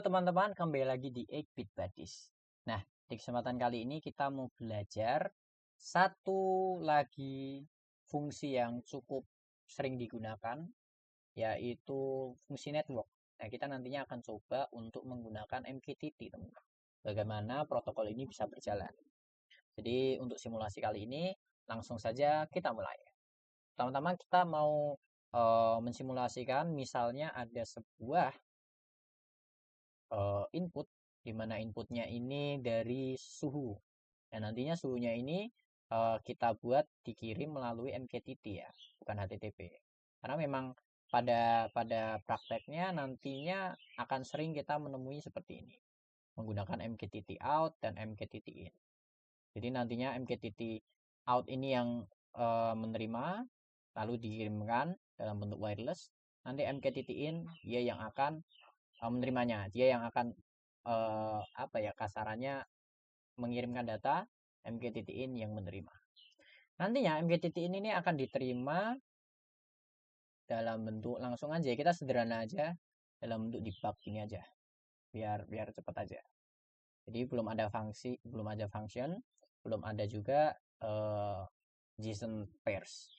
teman-teman, kembali lagi di 8-Bit Buddies. Nah, di kesempatan kali ini kita mau belajar satu lagi fungsi yang cukup sering digunakan, yaitu fungsi network. Nah, kita nantinya akan coba untuk menggunakan MQTT, teman-teman. Bagaimana protokol ini bisa berjalan. Jadi, untuk simulasi kali ini, langsung saja kita mulai. Pertama-tama kita mau mensimulasikan, misalnya ada sebuah input, di mana inputnya ini dari suhu. Dan nantinya suhunya ini kita buat dikirim melalui MQTT ya, bukan HTTP. Karena memang pada prakteknya nantinya akan sering kita menemui seperti ini, menggunakan MQTT out dan MQTT in. Jadi nantinya MQTT out ini yang menerima, lalu dikirimkan dalam bentuk wireless. Nanti MQTT in dia yang akan menerimanya, dia yang akan apa ya, kasarannya mengirimkan data, MQTT in yang menerima. Nantinya MQTT in ini akan diterima dalam bentuk langsung aja, kita sederhana aja dalam bentuk debug ini aja, biar cepat aja. Jadi belum ada function, belum ada juga JSON pairs.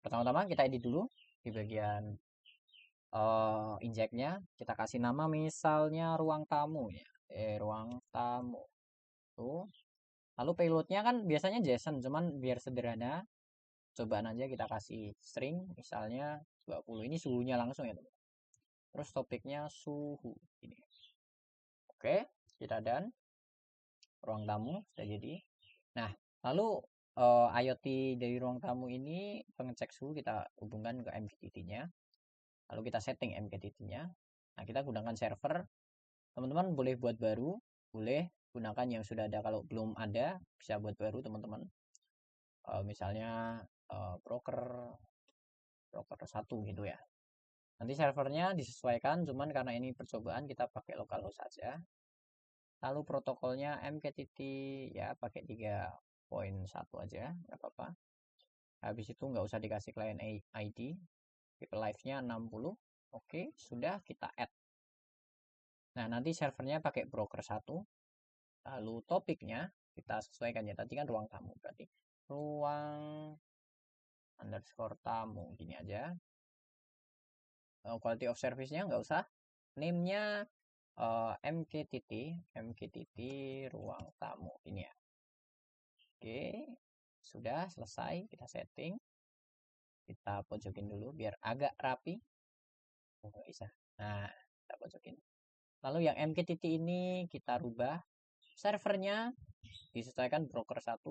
Pertama-tama kita edit dulu di bagian injeknya, kita kasih nama misalnya ruang tamu ya, ruang tamu tuh. Lalu payloadnya kan biasanya JSON, cuman biar sederhana, cobaan aja kita kasih string, misalnya 20. Ini suhunya langsung ya teman. Terus topiknya suhu ini. Oke, kita done. Ruang tamu sudah jadi. Nah, lalu IoT dari ruang tamu ini pengecek suhu kita hubungkan ke MQTT-nya. Lalu kita setting MQTT-nya. Nah, kita gunakan server. Teman-teman boleh buat baru, boleh gunakan yang sudah ada. Kalau belum ada, bisa buat baru teman-teman. Misalnya broker 1 gitu ya. Nanti servernya disesuaikan, cuman karena ini percobaan kita pakai localhost saja. Lalu protokolnya MQTT ya pakai 3.1 aja, nggak apa-apa. Habis itu nggak usah dikasih client ID, keep live-nya 60. Oke, sudah kita add. Nah, nanti servernya pakai broker 1. Lalu topiknya kita sesuaikan ya, tadi kan ruang tamu, berarti ruang underscore tamu gini aja. Quality of service-nya nggak usah. Name-nya MQTT ruang tamu ini ya. Oke, sudah selesai, kita setting. Kita pojokin dulu biar agak rapi. Nggak bisa. Nah, kita pojokin. Lalu yang MQTT ini kita rubah. Servernya disesuaikan broker 1.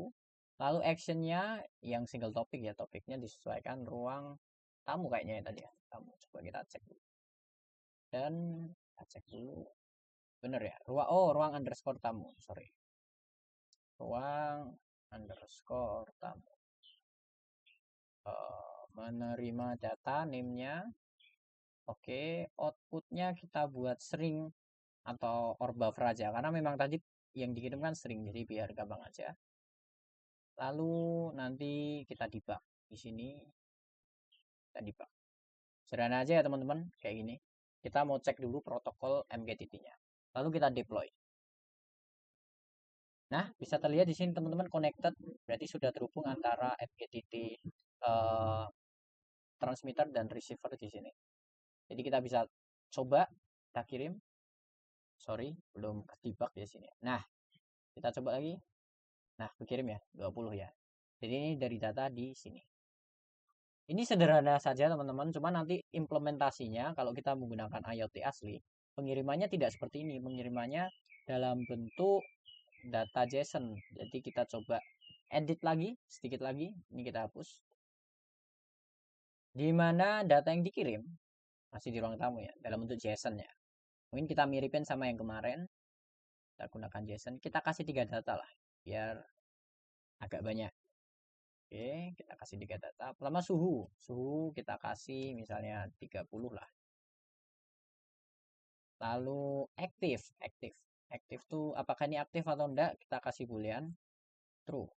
Lalu actionnya yang single topik ya, topiknya disesuaikan ruang tamu kayaknya ya tadi ya. Tamu. Coba kita cek dulu. Dan kita cek dulu. Bener ya? Ruang underscore tamu. Sorry. Ruang underscore tamu. Menerima data name-nya. Oke, outputnya kita buat string atau or buffer aja. Karena memang tadi yang dikirimkan string, jadi biar gampang aja. Lalu nanti kita debug. Di sini kita debug. Sederhana aja ya teman-teman, kayak gini. Kita mau cek dulu protokol MQTT-nya. Lalu kita deploy. Nah, bisa terlihat di sini teman-teman connected, berarti sudah terhubung antara MQTT transmitter dan receiver di sini. Jadi kita bisa coba kita kirim. Sorry, belum ketebak di sini. Nah, kita coba lagi. Nah, kirim ya, 20 ya. Jadi ini dari data di sini. Ini sederhana saja teman-teman, cuma nanti implementasinya kalau kita menggunakan IoT asli, pengirimannya tidak seperti ini. Pengirimannya dalam bentuk data JSON. Jadi kita coba edit lagi, sedikit lagi. Ini kita hapus. Di mana data yang dikirim masih di ruang tamu ya, dalam bentuk JSON ya. Mungkin kita miripin sama yang kemarin. Kita gunakan JSON. Kita kasih 3 data lah, biar agak banyak. Oke, kita kasih 3 data. Pertama suhu. Suhu kita kasih misalnya 30 lah. Lalu aktif. Aktif tuh apakah ini aktif atau enggak? Kita kasih boolean true.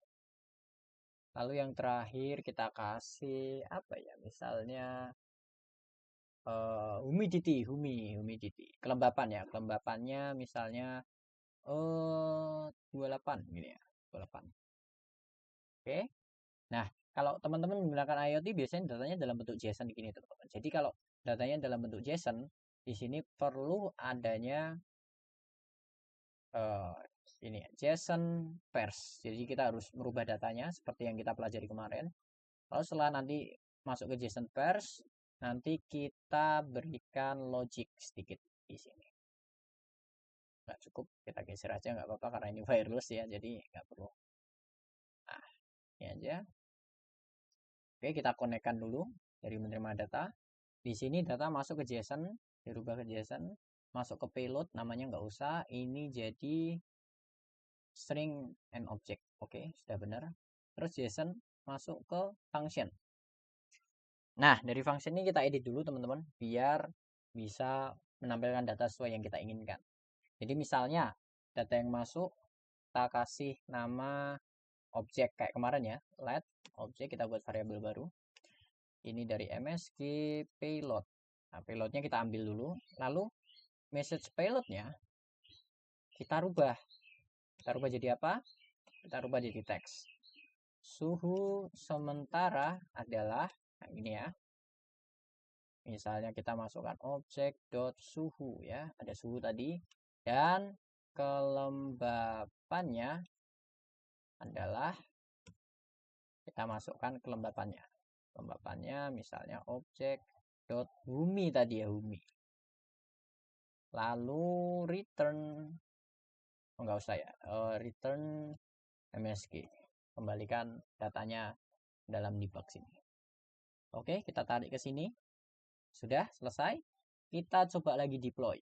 Lalu yang terakhir kita kasih apa ya? Misalnya humidity, kelembapan ya, kelembapannya misalnya 28 gini ya, 28. Oke. Nah, kalau teman-teman menggunakan IoT biasanya datanya dalam bentuk JSON gini teman-teman. Jadi kalau datanya dalam bentuk JSON, di sini perlu adanya ini ya, JSON pairs. Jadi kita harus merubah datanya seperti yang kita pelajari kemarin. Lalu setelah nanti masuk ke JSON pairs, nanti kita berikan logic sedikit di sini. Nggak cukup, kita geser aja nggak apa-apa karena ini wireless ya, jadi nggak perlu. Nah, ini aja. Oke, kita konekkan dulu dari menerima data. Di sini data masuk ke JSON, dirubah ke JSON, masuk ke payload, namanya nggak usah. Ini jadi string and object. Oke, sudah benar. Terus JSON masuk ke function. Nah, dari function ini kita edit dulu teman-teman, biar bisa menampilkan data sesuai yang kita inginkan. Jadi misalnya data yang masuk kita kasih nama objek kayak kemarin ya, let objek, kita buat variabel baru. Ini dari MSG payload. Nah, payloadnya kita ambil dulu, lalu message payloadnya kita rubah. Kita rubah jadi apa? Kita rubah jadi teks. Suhu sementara adalah, nah ini ya. Misalnya kita masukkan objek dot suhu ya, ada suhu tadi, dan kelembapannya adalah kita masukkan kelembapannya. Kelembapannya misalnya objek dot bumi tadi ya, bumi. Lalu return, enggak usah ya, return MSG. Kembalikan datanya dalam debug sini. Oke, kita tarik ke sini. Sudah selesai. Kita coba lagi deploy.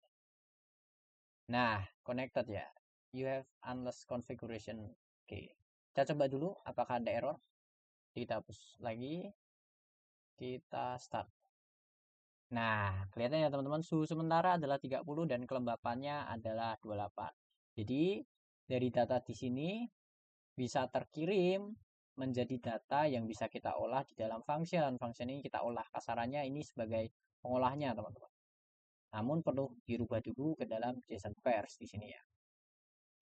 Nah, connected ya. You have unless configuration. Oke. Kita coba dulu apakah ada error. Kita hapus lagi. Kita start. Nah, kelihatan ya teman-teman, suhu sementara adalah 30 dan kelembapannya adalah 28. Jadi, dari data di sini bisa terkirim menjadi data yang bisa kita olah di dalam function. Function ini kita olah. Kasarannya ini sebagai pengolahnya, teman-teman. Namun perlu dirubah dulu ke dalam JSON pairs di sini ya.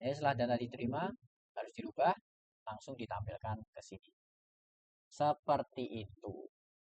Jadi setelah data diterima, harus dirubah, langsung ditampilkan ke sini. Seperti itu.